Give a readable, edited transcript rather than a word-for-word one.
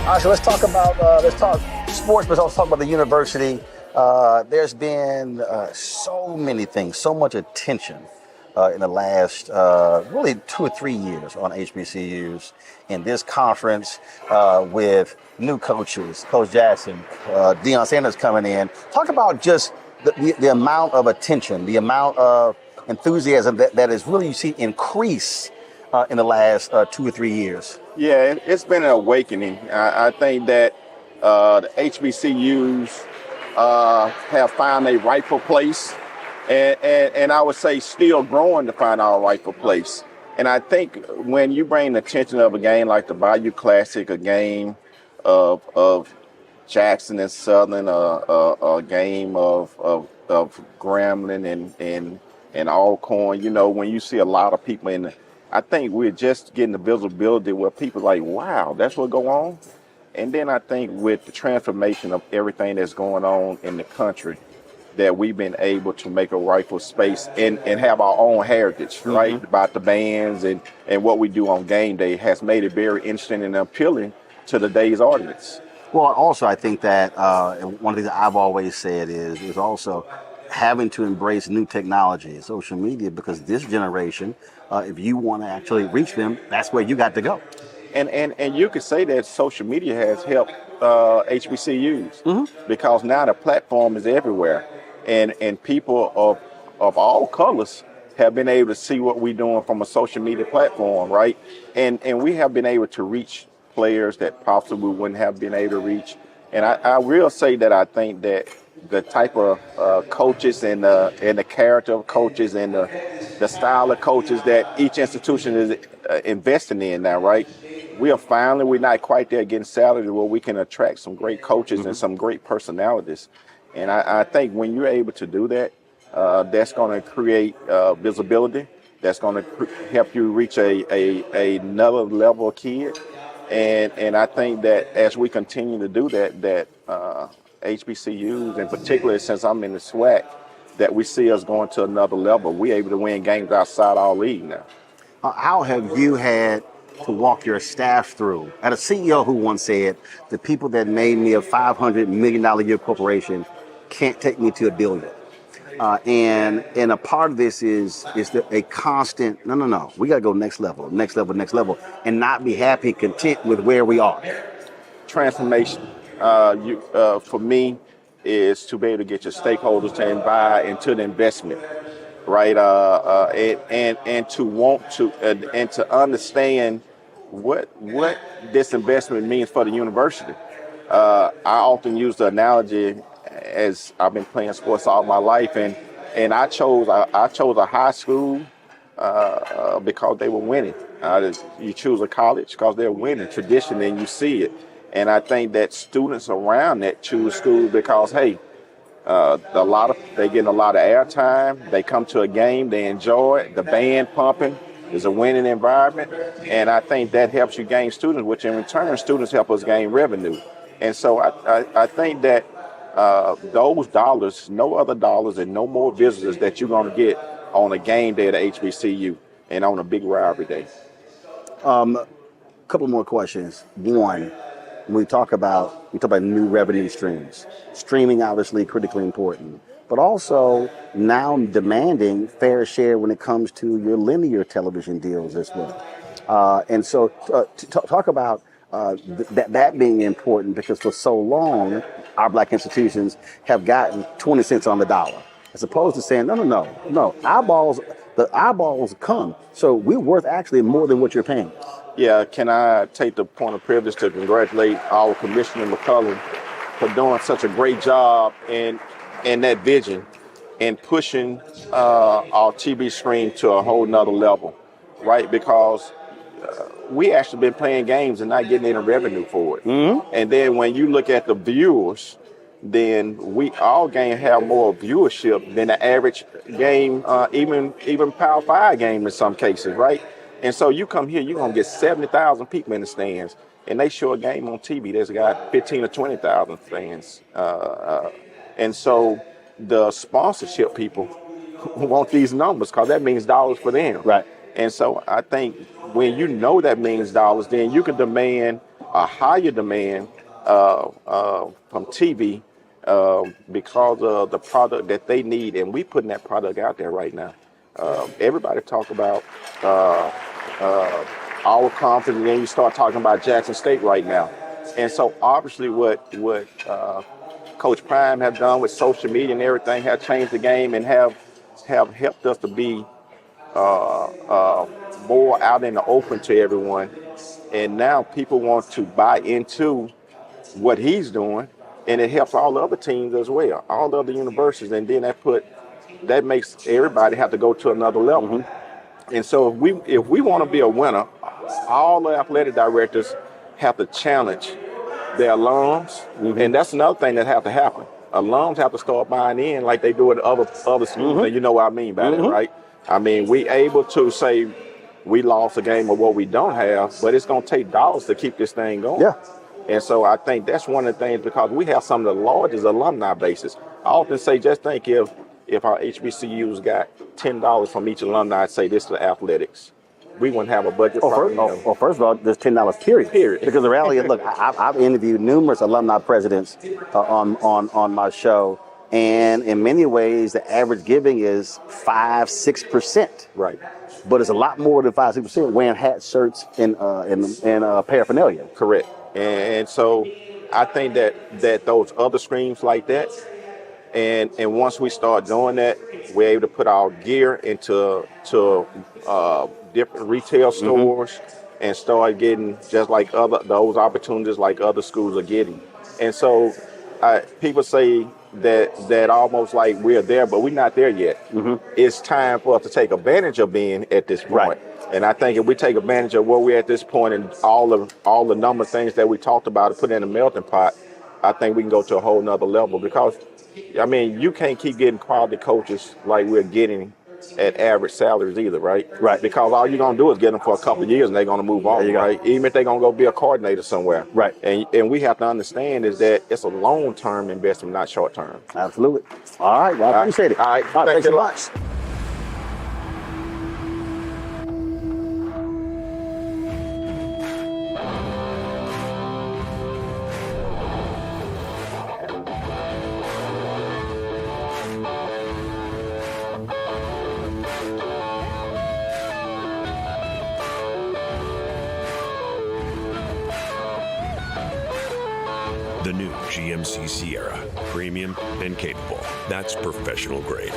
All right, so let's talk sports, but let's talk about the university. There's been so many things, so much attention in the last really 2 or 3 years on HBCUs in this conference with new coaches, Coach Jackson, Deion Sanders coming in. Talk about just the amount of attention, the amount of enthusiasm that is really you see increase in the last 2 or 3 years. Yeah, it's been an awakening. I think that the HBCUs have found a rightful place, and I would say still growing to find our rightful place. And I think when you bring the attention of a game like the Bayou Classic, a game of Jackson and Southern, a game of Grambling and Alcorn, you know, when you see a lot of people in I think we're just getting the visibility where people are like, wow, that's what go on. And then I think with the transformation of everything that's going on in the country, that we've been able to make a rightful space and have our own heritage, right? About the bands and what we do on game day has made it very interesting and appealing to the day's audience. Well, also, I think that one of the things I've always said is also having to embrace new technology, social media, because this generation, if you want to actually reach them, that's where you got to go. And you could say that social media has helped HBCUs because now the platform is everywhere, and people of all colors have been able to see what we're doing from a social media platform, right? And we have been able to reach players that possibly wouldn't have been able to reach. And I will say that I think that the type of coaches and the character of coaches and the style of coaches that each institution is investing in now, right? We're not quite there getting salary where we can attract some great coaches and some great personalities. And I think when you're able to do that, that's going to create visibility. That's going to help you reach another level of kid. And I think that as we continue to do that HBCUs, and particularly since I'm in the SWAC, that we see us going to another level. We're able to win games outside our league now. How have you had to walk your staff through? I had a CEO who once said, the people that made me a $500 million a year corporation can't take me to $1 billion. And a part of this is a constant, no, we got to go next level, and not be happy, content with where we are. Transformation. For me, is to be able to get your stakeholders to buy into the investment, right? And to want to and to understand what this investment means for the university. I often use the analogy, as I've been playing sports all my life, and I chose a high school because they were winning. You choose a college because they're winning traditionally, and you see it. And I think that students around that choose school because, hey, they're getting a lot of airtime. They come to a game, they enjoy it. The band pumping is a winning environment, and I think that helps you gain students, which in return, students help us gain revenue. And so I think that those dollars, no other dollars, and no more visitors that you're going to get on a game day at HBCU and on a big rivalry day. Couple more questions. One. We talk about new revenue streams. Streaming, obviously, critically important, but also now demanding fair share when it comes to your linear television deals as well. And so talk about that being important, because for so long, our black institutions have gotten 20 cents on the dollar, as opposed to saying, no, the eyeballs come. So we're worth actually more than what you're paying. Yeah, can I take the point of privilege to congratulate our Commissioner McCullum for doing such a great job in that vision and pushing our TV screen to a whole nother level, right? Because we actually been playing games and not getting any revenue for it. And then when you look at the viewers, then our game have more viewership than the average game, even Power 5 game in some cases, right? And so you come here, you're going to get 70,000 people in the stands, and they show a game on TV that's got 15 or 20,000 fans. And so the sponsorship people want these numbers because that means dollars for them. Right. And so I think when you know that means dollars, then you can demand a higher demand from TV because of the product that they need, and we putting that product out there right now. Everybody talk about our conference, and then you start talking about Jackson State right now. And so obviously what Coach Prime has done with social media and everything have changed the game and have helped us to be more out in the open to everyone. And now people want to buy into what he's doing, and it helps all the other teams as well, all the other universities. And then that makes everybody have to go to another level. Mm-hmm. And so if we want to be a winner, all the athletic directors have to challenge their alums, mm-hmm. and that's another thing that have to happen. Alums have to start buying in like they do at other schools, mm-hmm. and you know what I mean by mm-hmm. that, right? I mean, we able to say we lost a game of what we don't have, but it's going to take dollars to keep this thing going. Yeah. And so I think that's one of the things, because we have some of the largest alumni bases. I often say, just think if our HBCUs got $10 from each alumni, say this to athletics, we wouldn't have a budget. First of all, there's $10 period. Because the reality is, look, I've interviewed numerous alumni presidents on my show, and in many ways, the average giving is 5-6%. Right. But it's a lot more than 5-6% wearing hats, shirts, and paraphernalia. Correct. And so I think that those other streams like that, and once we start doing that, we're able to put our gear into different retail stores, mm-hmm. and start getting just like those opportunities like other schools are getting. And so people say that almost like we're there, but we're not there yet. Mm-hmm. It's time for us to take advantage of being at this point. Right. And I think if we take advantage of where we're at this point and all the number of things that we talked about and put in a melting pot, I think we can go to a whole nother level. Because, I mean, you can't keep getting quality coaches like we're getting at average salaries either, right? Right. Because all you're going to do is get them for a couple of years and they're going to move on, right? Even if they're going to go be a coordinator somewhere. Right. And we have to understand is that it's a long-term investment, not short-term. Absolutely. All right. Well, I appreciate it. All right. Thanks so much. The new GMC Sierra, premium and capable. That's professional grade.